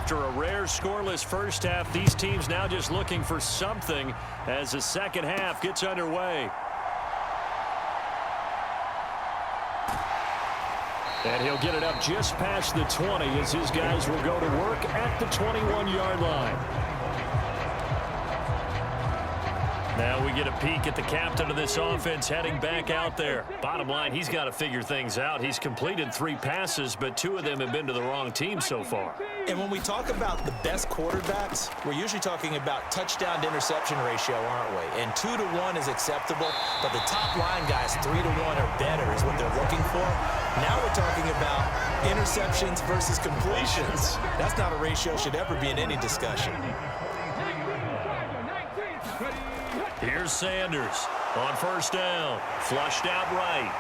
After a rare scoreless first half, these teams now just looking for something as the second half gets underway. And he'll get it up just past the 20 as his guys will go to work at the 21-yard line. Now we get a peek at the captain of this offense heading back out there. Bottom line, he's got to figure things out. He's completed 3 passes, but 2 of them have been to the wrong team so far. And when we talk about the best quarterbacks, we're usually talking about touchdown to interception ratio, aren't we? And 2 to 1 is acceptable, but the top line guys 3 to 1 or better is what they're looking for. Now we're talking about interceptions versus completions. That's not a ratio should ever be in any discussion. Here's Sanders on first down. Flushed out right.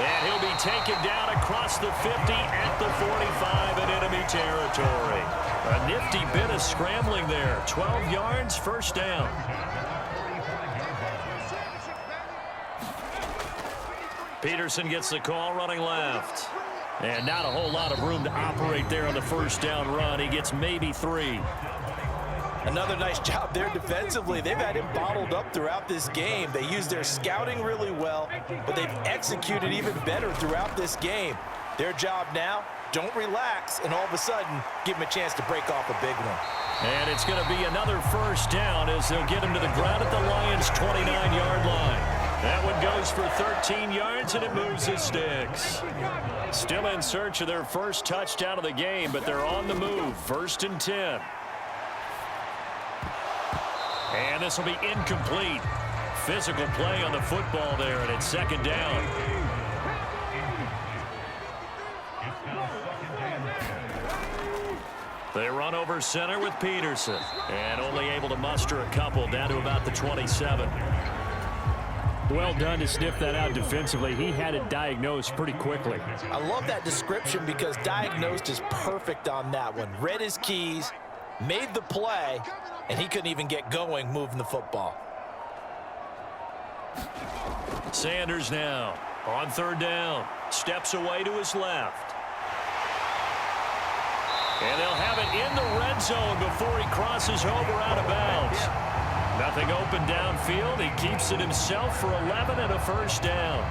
And he'll be taken down across the 50 at the 45 in enemy territory. A nifty bit of scrambling there. 12 yards, first down. Peterson gets the call running left. And not a whole lot of room to operate there on the first down run. He gets maybe 3. Another nice job there defensively. They've had him bottled up throughout this game. They used their scouting really well, but they've executed even better throughout this game. Their job now, don't relax, and all of a sudden, give him a chance to break off a big one. And it's going to be another first down as they'll get him to the ground at the Lions' 29-yard line. That one goes for 13 yards, and it moves his sticks. Still in search of their first touchdown of the game, but they're on the move. 1st and 10. And this will be incomplete. Physical play on the football there, and it's 2nd down. They run over center with Peterson, and only able to muster a couple down to about the 27. Well done to sniff that out defensively. He had it diagnosed pretty quickly. I love that description because diagnosed is perfect on that one. Read his keys, made the play, and he couldn't even get going moving the football. Sanders now on 3rd down. Steps away to his left. And they'll have it in the red zone before he crosses over out of bounds. Nothing open downfield. He keeps it himself for 11 and a first down.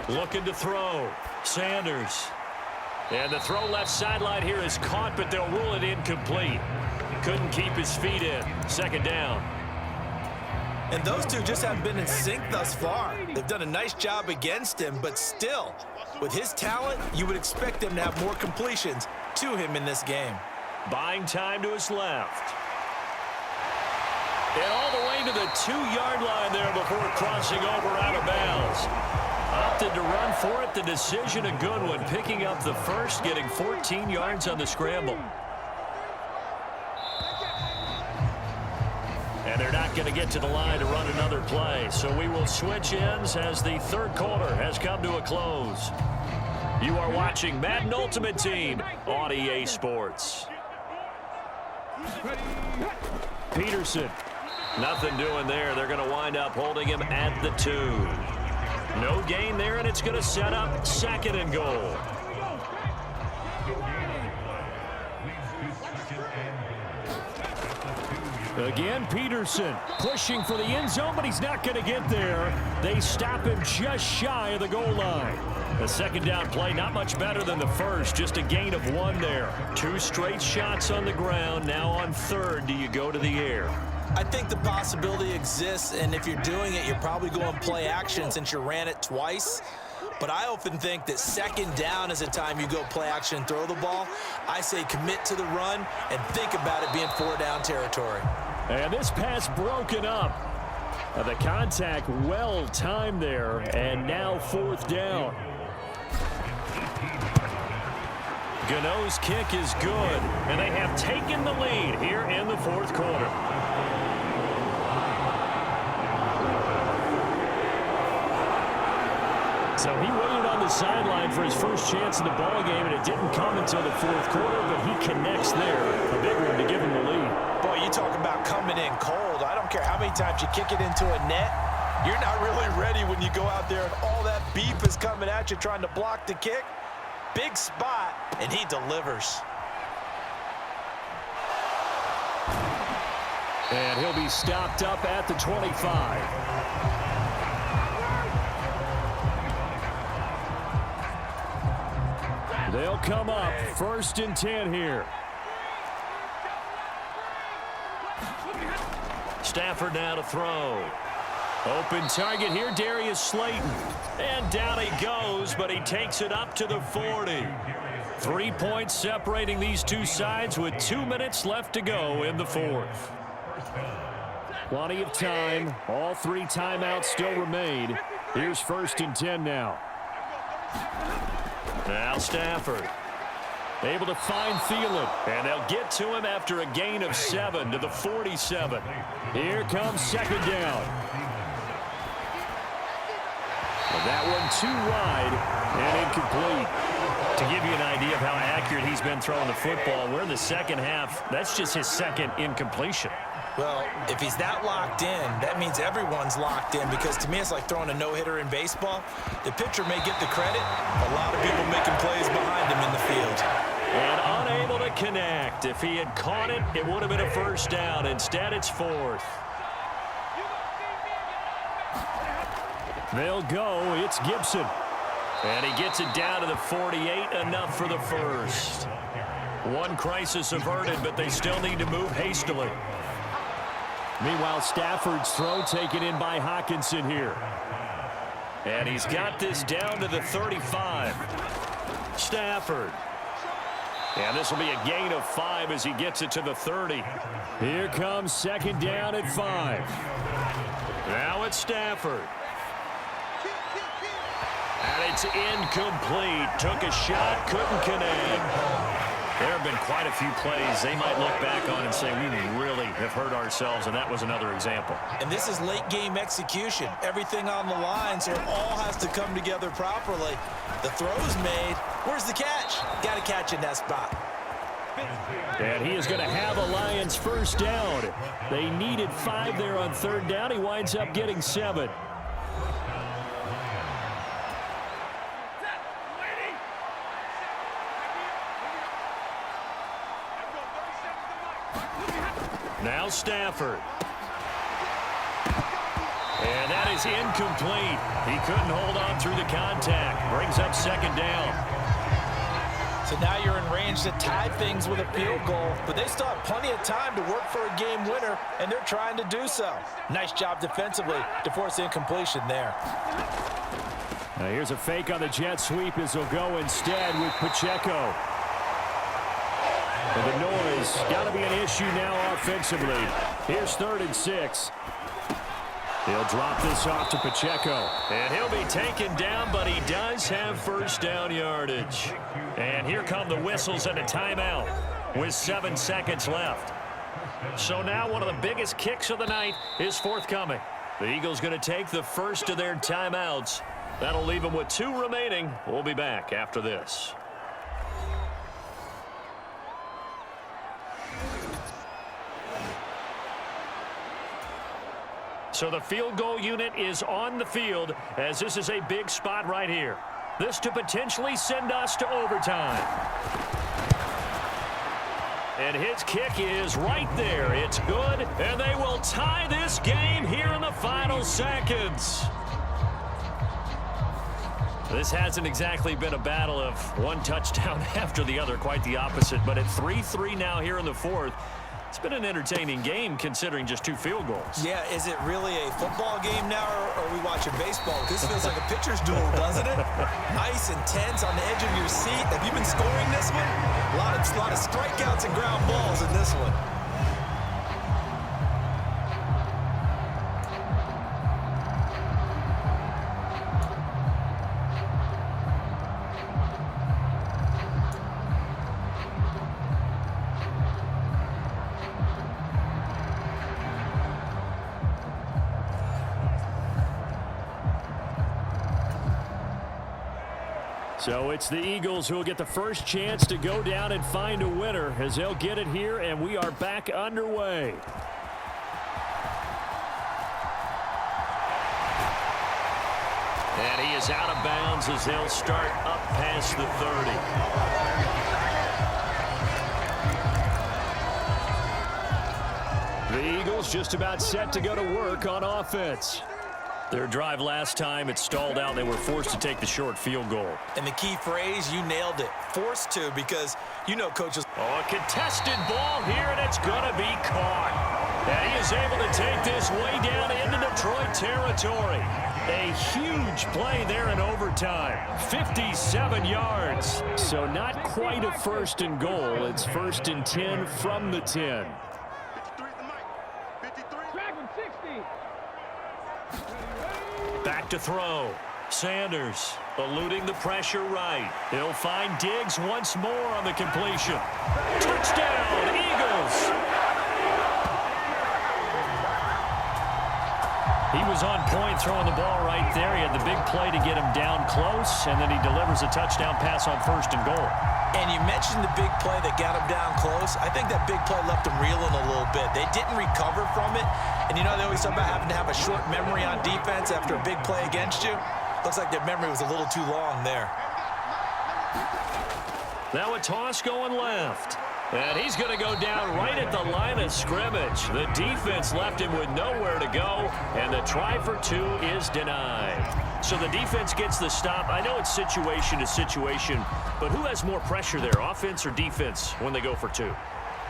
Looking to throw. Sanders. And the throw left sideline here is caught, but they'll rule it incomplete. Couldn't keep his feet in. 2nd down. And those two just haven't been in sync thus far. They've done a nice job against him, but still, with his talent, you would expect them to have more completions to him in this game. Buying time to his left. And all the way to the 2-yard line there before crossing over out of bounds. Opted to run for it. The decision a good one. Picking up the first, getting 14 yards on the scramble. And they're not going to get to the line to run another play. So we will switch ends as the 3rd quarter has come to a close. You are watching Madden Ultimate Team on EA Sports. Peterson. Nothing doing there. They're going to wind up holding him at the 2. No gain there, and it's going to set up 2nd and goal. Again, Peterson pushing for the end zone, but he's not going to get there. They stop him just shy of the goal line. The 2nd down play, not much better than the first, just a gain of 1 there. 2 straight shots on the ground. Now on 3rd, do you go to the air? I think the possibility exists, and if you're doing it, you're probably going play action since you ran it twice. But I often think that 2nd down is a time you go play action and throw the ball. I say commit to the run and think about it being 4-down territory. And this pass broken up. The contact well timed there, and now 4th down. Gano's kick is good, and they have taken the lead here in the 4th quarter. So he waited on the sideline for his first chance in the ball game, and it didn't come until the 4th quarter, but he connects there. A big one to give him the lead. Boy, you talk about coming in cold. I don't care how many times you kick it into a net. You're not really ready when you go out there and all that beef is coming at you trying to block the kick. Big spot, and he delivers. And he'll be stopped up at the 25. They'll come up 1st and 10 here. Stafford now to throw. Open target here, Darius Slayton. And down he goes, but he takes it up to the 40. 3 points separating these two sides with 2 minutes left to go in the 4th. Plenty of time. All 3 timeouts still remain. Here's 1st and 10 now. Now Stafford. Able to find Thielen. And they'll get to him after a gain of 7 to the 47. Here comes 2nd down. And that one too wide and incomplete. To give you an idea of how accurate he's been throwing the football, we're in the second half. That's just his second incompletion. Well, if he's that locked in, that means everyone's locked in, because to me it's like throwing a no-hitter in baseball. The pitcher may get the credit, a lot of people making plays behind him in the field. And unable to connect. If he had caught it, it would have been a 1st down. Instead, it's 4th. They'll go. It's Gibson. And he gets it down to the 48, enough for the 1st. One crisis averted, but they still need to move hastily. Meanwhile, Stafford's throw taken in by Hawkinson here. And he's got this down to the 35. Stafford. And this will be a gain of 5 as he gets it to the 30. Here comes 2nd down at 5. Now it's Stafford. And it's incomplete. Took a shot, couldn't connect. There have been quite a few plays they might look back on and say, we really have hurt ourselves, and that was another example. And this is late game execution. Everything on the line, so it all has to come together properly. The throw's made. Where's the catch? Got to catch in that spot. And he is going to have a Lions 1st down. They needed 5 there on 3rd down. He winds up getting 7. Now Stafford. And that is incomplete. He couldn't hold on through the contact. Brings up 2nd down. So now you're in range to tie things with a field goal, but they still have plenty of time to work for a game winner, and they're trying to do so. Nice job defensively to force incompletion there. Now here's a fake on the jet sweep as he'll go instead with Pacheco. And the noise got to be an issue now offensively. Here's 3rd and 6. He'll drop this off to Pacheco. And he'll be taken down, but he does have 1st down yardage. And here come the whistles and a timeout with 7 seconds left. So now one of the biggest kicks of the night is forthcoming. The Eagles going to take the first of their timeouts. That'll leave them with 2 remaining. We'll be back after this. So the field goal unit is on the field, as this is a big spot right here. This to potentially send us to overtime. And his kick is right there. It's good, and they will tie this game here in the final seconds. This hasn't exactly been a battle of one touchdown after the other, quite the opposite. But at 3-3 now here in the 4th, it's been an entertaining game considering just 2 field goals. Yeah, is it really a football game now, or are we watching baseball? This feels like a pitcher's duel, doesn't it? Nice and tense on the edge of your seat. Have you been scoring this one? A lot of strikeouts and ground balls in this one. So it's the Eagles who will get the first chance to go down and find a winner, as they'll get it here, and we are back underway. And he is out of bounds as they'll start up past the 30. The Eagles just about set to go to work on offense. Their drive last time, it stalled out. They were forced to take the short field goal. And the key phrase, you nailed it, forced to, because you know coaches. Oh, a contested ball here, and it's going to be caught. And he is able to take this way down into Detroit territory. A huge play there in overtime. 57 yards. So not quite a first and goal. It's first and 10 from the 10. Back to throw. Sanders eluding the pressure right. He'll find Diggs once more on the completion. Touchdown, Eagles! He was on point throwing the ball right there. He had the big play to get him down close, and then he delivers a touchdown pass on first and goal. And you mentioned the big play that got him down close. I think that big play left him reeling a little bit. They didn't recover from it. And you know they always talk about having to have a short memory on defense after a big play against you. Looks like their memory was a little too long there. Now a toss going left. And he's going to go down right at the line of scrimmage. The defense left him with nowhere to go, and the try for two is denied. So the defense gets the stop. I know it's situation to situation, but who has more pressure there, offense or defense, when they go for two?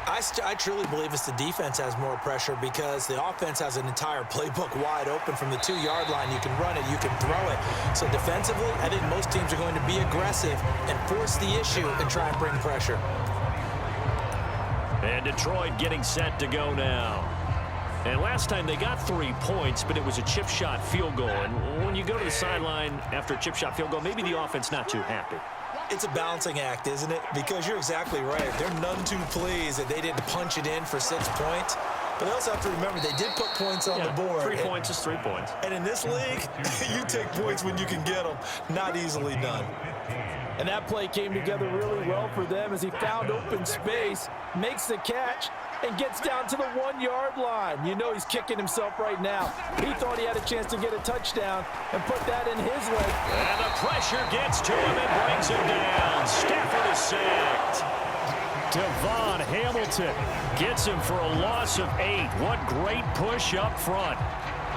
I truly believe it's the defense has more pressure because the offense has an entire playbook wide open from the 2-yard line. You can run it, you can throw it. So defensively, I think most teams are going to be aggressive and force the issue and try and bring pressure. And Detroit getting set to go now. And last time they got 3 points, but it was a chip shot field goal. And when you go to the sideline after a chip shot field goal, maybe the offense not too happy. It's a balancing act, isn't it? Because you're exactly right. They're none too pleased that they didn't punch it in for 6 points. But they also have to remember they did put points on the board. 3 points is 3 points. And in this league, you take points when you can get them. Not easily done. And that play came together really well for them as he found open space, makes the catch, and gets down to the 1-yard line. You know he's kicking himself right now. He thought he had a chance to get a touchdown and put that in his leg. And the pressure gets to him and brings him down. Stafford is sacked. Devon Hamilton gets him for a loss of 8. What great push up front.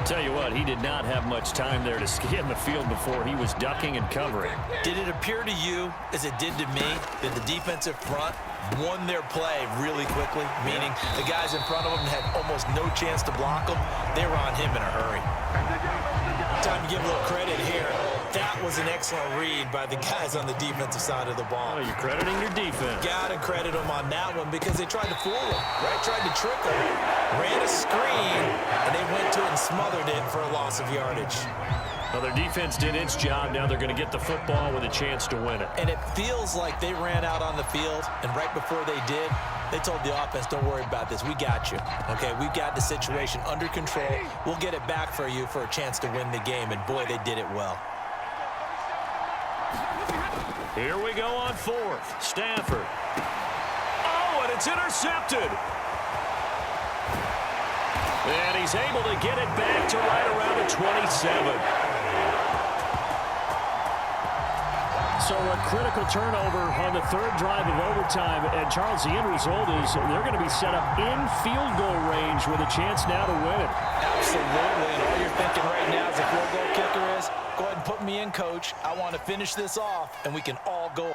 Tell you what, he did not have much time there to scan the field before he was ducking and covering. Did it appear to you, as it did to me, that the defensive front won their play really quickly? Meaning the guys in front of them had almost no chance to block them. They were on him in a hurry. Time to give a little credit here. That was an excellent read by the guys on the defensive side of the ball. Oh, you're crediting your defense. Gotta credit them on that one because they tried to fool him, right? Tried to trick him, ran a screen, and they went to it and smothered it for a loss of yardage. Well, their defense did its job. Now they're going to get the football with a chance to win it. And it feels like they ran out on the field, and right before they did, they told the offense, don't worry about this. We got you. Okay, we've got the situation under control. We'll get it back for you for a chance to win the game, and boy, they did it well. Here we go on 4th. Stafford. Oh, and it's intercepted. And he's able to get it back to right around the 27. So a critical turnover on the 3rd drive of overtime. And, Charles, the end result is they're going to be set up in field goal range with a chance now to win it. Absolutely. And all you're thinking right now as a field goal kicker is, go ahead and put me in, coach. I want to finish this off, and we can all go.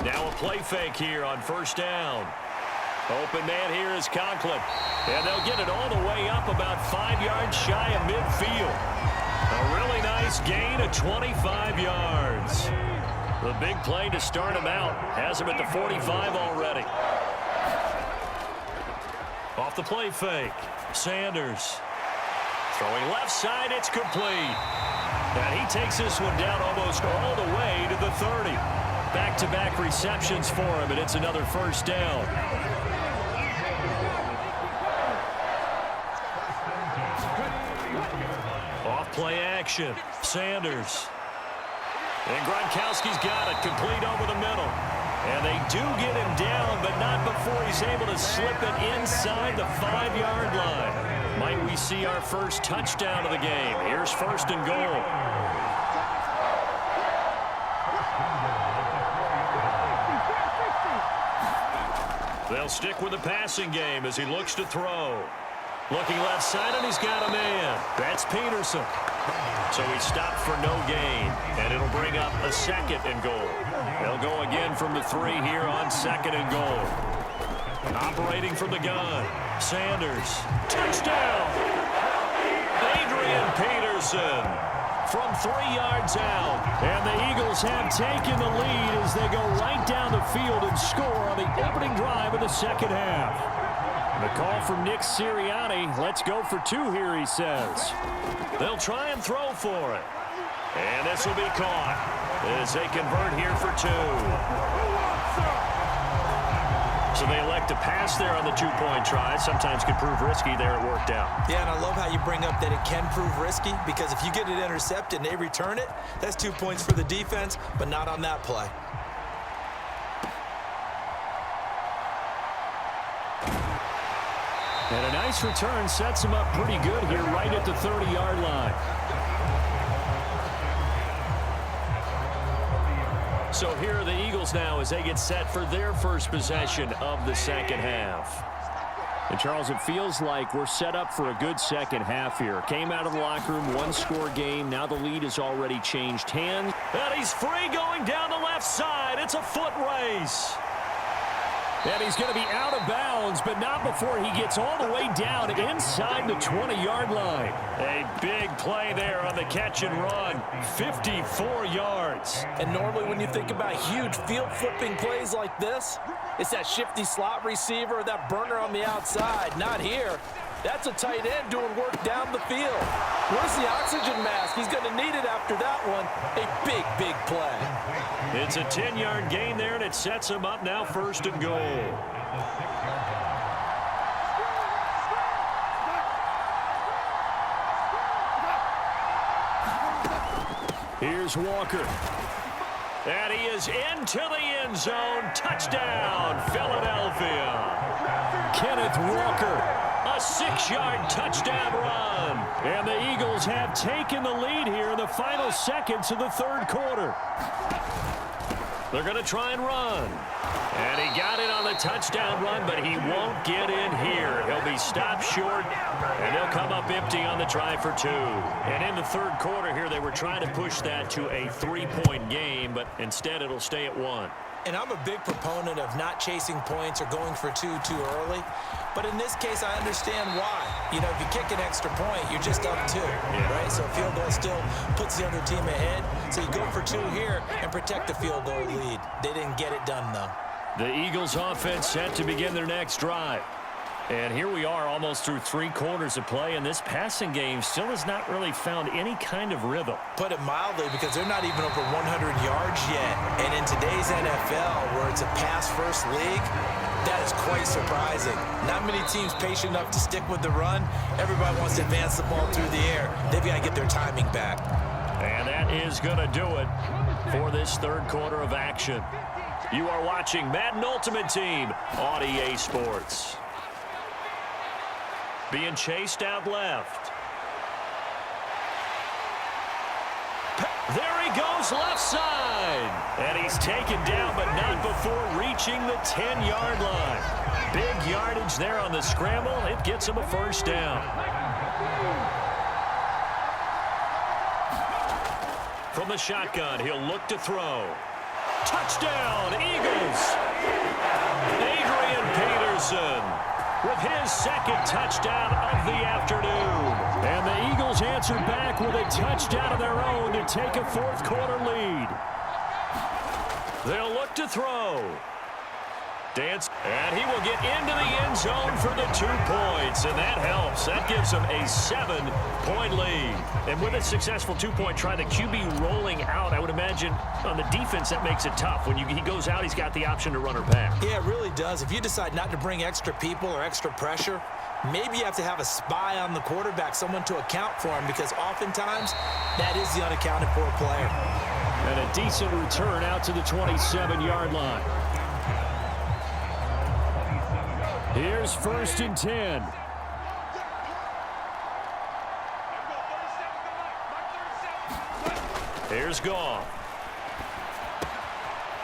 Now a play fake here on first down. Open man here is Conklin. And they'll get it all the way up about 5 yards shy of midfield. A really nice gain of 25 yards. The big play to start him out. Has him at the 45 already. Off the play fake. Sanders. Throwing left side, it's complete. And he takes this one down almost all the way to the 30. Back-to-back receptions for him, and it's another first down. Off play action. Sanders. And Gronkowski's got it, complete over the middle. And they do get him down, but not before he's able to slip it inside the 5-yard line. Might we see our first touchdown of the game? Here's first and goal. They'll stick with the passing game as he looks to throw. Looking left side, and he's got a man. That's Peterson. So he stopped for no gain, and it'll bring up a second and goal. They'll go again from the 3 here on second and goal. Operating from the gun, Sanders. Touchdown! Adrian Peterson from 3 yards out. And the Eagles have taken the lead as they go right down the field and score on the opening drive of the second half. The call from Nick Sirianni. Let's go for 2 here, he says. They'll try and throw for it. And this will be caught as they convert here for 2. So they elect to pass there on the 2-point try. Sometimes could prove risky. There it worked out. Yeah, and I love how you bring up that it can prove risky, because if you get it intercepted and they return it, that's 2 points for the defense, but not on that play. And a nice return sets him up pretty good here right at the 30-yard line. So here are the Eagles now as they get set for their first possession of the second half. And Charles, it feels like we're set up for a good second half here. Came out of the locker room, 1-score game. Now the lead has already changed hands. And he's free going down the left side. It's a foot race. And he's going to be out of bounds, but not before he gets all the way down inside the 20-yard line. A big play there on the catch and run. 54 yards. And normally when you think about huge field-flipping plays like this, it's that shifty slot receiver, that burner on the outside. Not here. That's a tight end doing work down the field. Where's the oxygen mask? He's going to need it after that one. A big, big play. It's a 10-yard gain there, and it sets him up now first and goal. Here's Walker. And he is into the end zone. Touchdown, Philadelphia. Kenneth Walker. A 6-yard touchdown run. And the Eagles have taken the lead here in the final seconds of the third quarter. They're going to try and run. And he got it on the touchdown run, but he won't get in here. He'll be stopped short, and they'll come up empty on the try for 2. And in the third quarter here, they were trying to push that to a 3-point game, but instead it'll stay at 1. And I'm a big proponent of not chasing points or going for 2 too early. But in this case, I understand why. You know, if you kick an extra point, you're just up 2, right? So a field goal still puts the other team ahead. So you go for 2 here and protect the field goal lead. They didn't get it done, though. The Eagles offense set to begin their next drive. And here we are almost through 3 quarters of play, and this passing game still has not really found any kind of rhythm. Put it mildly, because they're not even over 100 yards yet. And in today's NFL, where it's a pass-first league, that is quite surprising. Not many teams patient enough to stick with the run. Everybody wants to advance the ball through the air. They've got to get their timing back. And that is going to do it for this third quarter of action. You are watching Madden Ultimate Team on EA Sports. Being chased out left. There he goes left side. And he's taken down, but not before reaching the 10-yard line. Big yardage there on the scramble. It gets him a first down. From the shotgun, he'll look to throw. Touchdown, Eagles. Adrian Peterson with his second touchdown of the afternoon. And the Eagles answer back with a touchdown of their own to take a fourth-quarter lead. They'll look to throw. Dance, and he will get into the end zone for the 2 points, and that helps. That gives him a 7-point lead. And with a successful 2-point try, the QB rolling out, I would imagine on the defense that makes it tough. When he goes out, he's got the option to run or pass. Yeah, it really does. If you decide not to bring extra people or extra pressure, maybe you have to have a spy on the quarterback, someone to account for him, because oftentimes that is the unaccounted for player. And a decent return out to the 27-yard line. Here's 1st and 10. Here's Goff.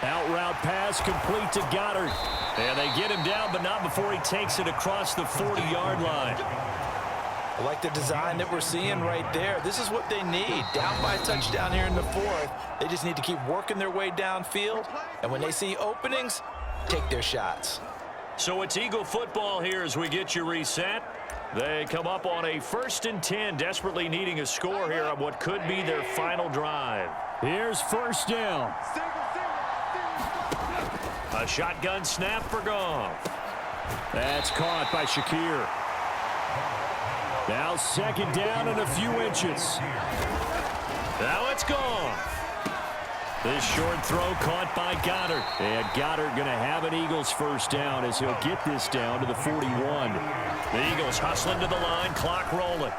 Out route pass complete to Goddard. And they get him down, but not before he takes it across the 40-yard line. I like the design that we're seeing right there. This is what they need. Down by a touchdown here in the 4th. They just need to keep working their way downfield. And when they see openings, take their shots. So it's Eagle football here as we get you reset. They come up on a 1st and 10, desperately needing a score here on what could be their final drive. Here's 1st down. A shotgun snap for Goff. That's caught by Shakir. Now 2nd down and a few inches. Now it's Goff. This short throw caught by Goddard. And Goddard going to have an Eagles 1st down as he'll get this down to the 41. The Eagles hustling to the line, clock rolling.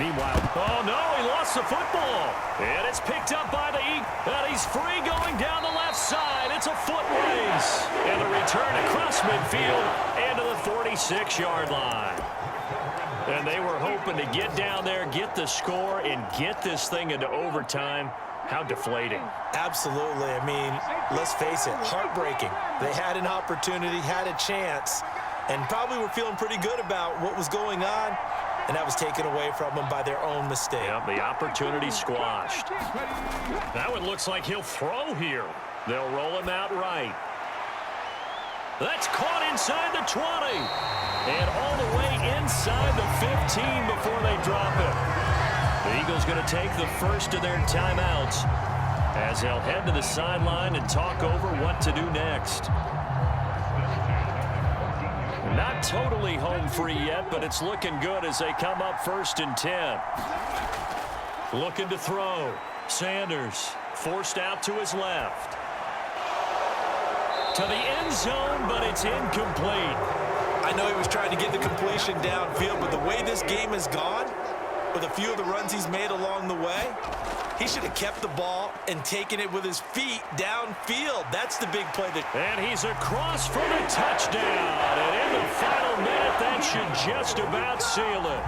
Meanwhile, oh no, he lost the football. And it's picked up by the Eagles. And he's free going down the left side. It's a foot race. And the return across midfield and to the 46-yard line. And they were hoping to get down there, get the score, and get this thing into overtime. How deflating. Absolutely. I mean, let's face it, heartbreaking. They had an opportunity, had a chance, and probably were feeling pretty good about what was going on, and that was taken away from them by their own mistake. Yep, the opportunity squashed. Now it looks like he'll throw here. They'll roll him out right. That's caught inside the 20. And all the way inside the 15 before they drop it. The Eagles going to take the first of their timeouts as they'll head to the sideline and talk over what to do next. Not totally home free yet, but it's looking good as they come up 1st and 10. Looking to throw. Sanders forced out to his left. To the end zone, but it's incomplete. I know he was trying to get the completion downfield, but the way this game has gone, with a few of the runs he's made along the way, he should have kept the ball and taken it with his feet downfield. That's the big play. And he's across for the touchdown. And in the final minute, that should just about seal it.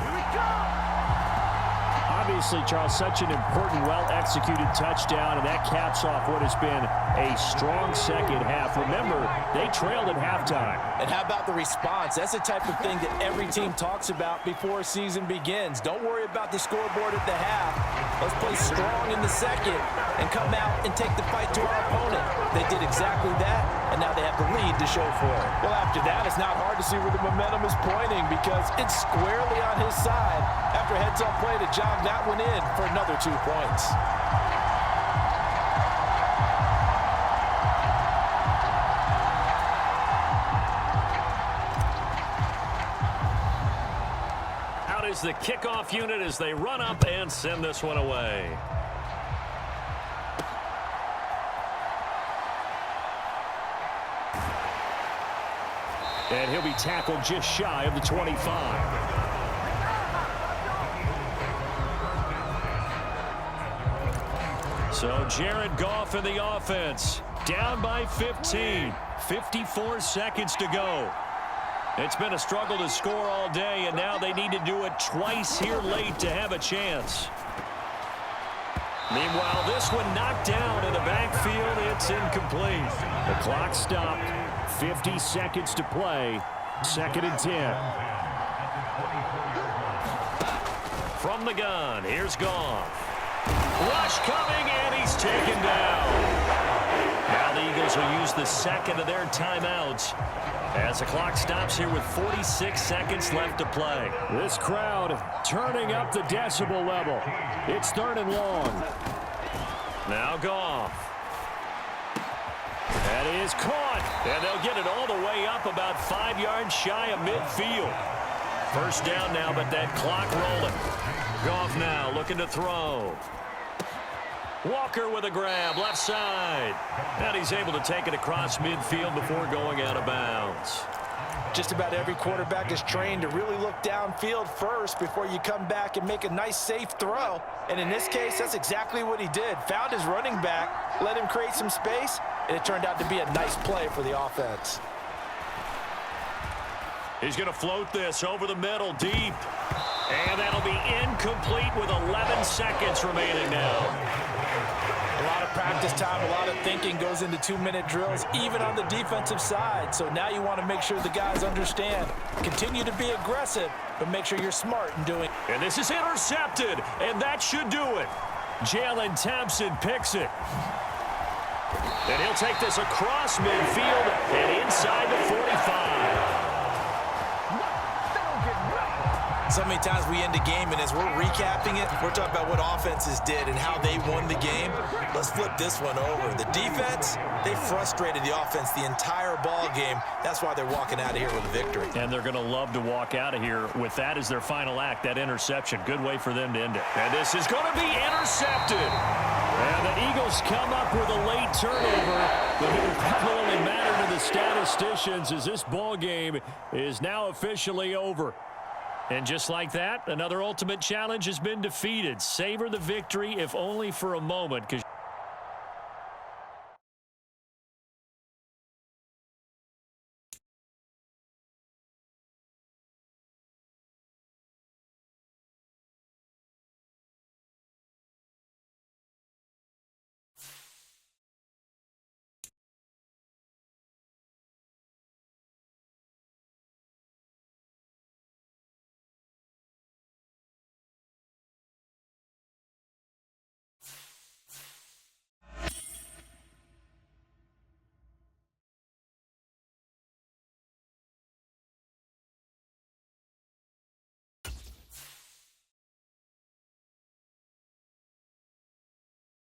Obviously, Charles, such an important, well-executed touchdown, and that caps off what has been a strong second half. Remember, they trailed at halftime. And how about the response? That's the type of thing that every team talks about before a season begins. Don't worry about the scoreboard at the half. Let's play strong in the second and come out and take the fight to our opponent. They did exactly that, and now they have the lead to show for it. Well, after that, it's not hard to see where the momentum is pointing because it's squarely on his side after a heads-up play to jog that one in for another 2 points. Out is the kickoff unit as they run up and send this one away. And he'll be tackled just shy of the 25. So Jared Goff in the offense, down by 15, 54 seconds to go. It's been a struggle to score all day, and now they need to do it twice here late to have a chance. Meanwhile, this one knocked down in the backfield. It's incomplete. The clock stopped. 50 seconds to play. 2nd and 10. From the gun, here's Goff. Rush coming, and he's taken down. Now the Eagles will use the second of their timeouts as the clock stops here with 46 seconds left to play. This crowd turning up the decibel level. It's 3rd and long. Now Goff. That is caught. And they'll get it all the way up about 5 yards shy of midfield. First down now, but that clock rolling. Goff now looking to throw. Walker with a grab, left side. And he's able to take it across midfield before going out of bounds. Just about every quarterback is trained to really look downfield first before you come back and make a nice, safe throw. And in this case, that's exactly what he did. Found his running back, let him create some space, and it turned out to be a nice play for the offense. He's going to float this over the middle, deep. And that'll be incomplete with 11 seconds remaining now. A lot of practice time, a lot of thinking goes into 2-minute drills, even on the defensive side. So now you want to make sure the guys understand. Continue to be aggressive, but make sure you're smart in doing it. And this is intercepted, and that should do it. Jalen Thompson picks it. And he'll take this across midfield and inside the 45. So many times we end a game, and as we're recapping it, we're talking about what offenses did and how they won the game. Let's flip this one over. The defense, they frustrated the offense the entire ball game. That's why they're walking out of here with a victory. And they're going to love to walk out of here with that as their final act, that interception. Good way for them to end it. And this is going to be intercepted. And the Eagles come up with a late turnover, but it will probably only matter to the statisticians as this ball game is now officially over. And just like that, another ultimate challenge has been defeated. Savor the victory, if only for a moment, because